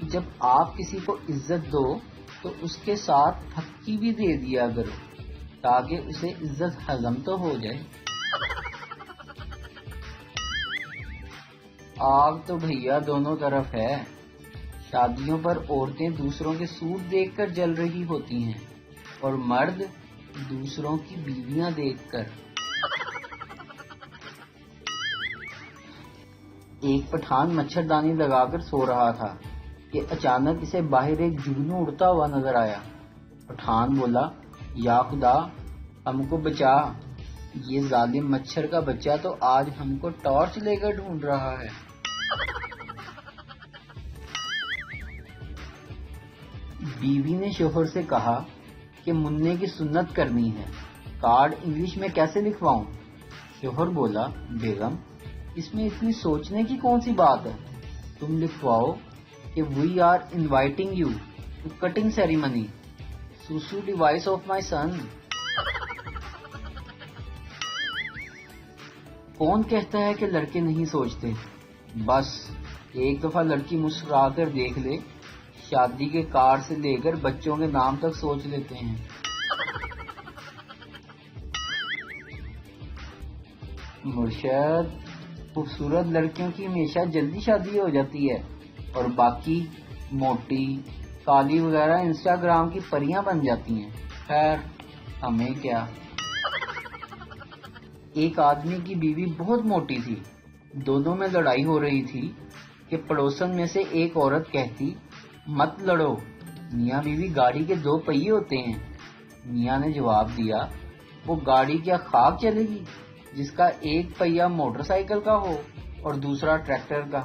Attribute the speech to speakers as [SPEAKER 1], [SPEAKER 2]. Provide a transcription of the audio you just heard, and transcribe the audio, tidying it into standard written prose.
[SPEAKER 1] جب آپ کسی کو عزت دو تو اس کے ساتھ پھکی بھی دے دیا کرو تاکہ اسے عزت ہضم تو ہو جائے۔ آگ تو بھیا دونوں طرف ہے۔ شادیوں پر عورتیں دوسروں کے سوٹ دیکھ کر جل رہی ہوتی ہیں اور مرد دوسروں کی بیویاں دیکھ کر۔ ایک پٹھان مچھردانی لگا کر سو رہا تھا کہ اچانک اسے باہر ایک جگنو اڑتا ہوا نظر آیا۔ پٹھان بولا، یا خدا ہم کو بچا، یہ ظالم مچھر کا بچہ تو آج ہم کو ٹارچ لے کر ڈھونڈ رہا ہے۔ بیوی نے شوہر سے کہا کہ منع کی سنت کرنی ہے، کارڈ انگلش میں کیسے لکھواؤں؟ شوہر بولا، بیگم اس میں اتنی سوچنے کی کون سی بات ہے، تم لکھواؤ کہ we are inviting you to cutting ceremony so so device of my son. کون کہتا ہے کہ لڑکے نہیں سوچتے؟ بس ایک دفعہ لڑکی مسکرا کر دیکھ لے، شادی کے کارڈ سے لے کر بچوں کے نام تک سوچ لیتے ہیں۔ مرشد، خوبصورت لڑکیوں کی ہمیشہ جلدی شادی ہو جاتی ہے اور باقی موٹی کالی وغیرہ انسٹاگرام کی پریاں بن جاتی ہیں۔ خیر ہمیں کیا۔ ایک آدمی کی بیوی بہت موٹی تھی، دونوں میں لڑائی ہو رہی تھی کہ پڑوسن میں سے ایک عورت کہتی، مت لڑو، میاں بیوی گاڑی کے دو پہیے ہوتے ہیں۔ میاں نے جواب دیا، وہ گاڑی کیا خاک چلے گی جس کا ایک پہیا موٹر سائیکل کا ہو اور دوسرا ٹریکٹر کا؟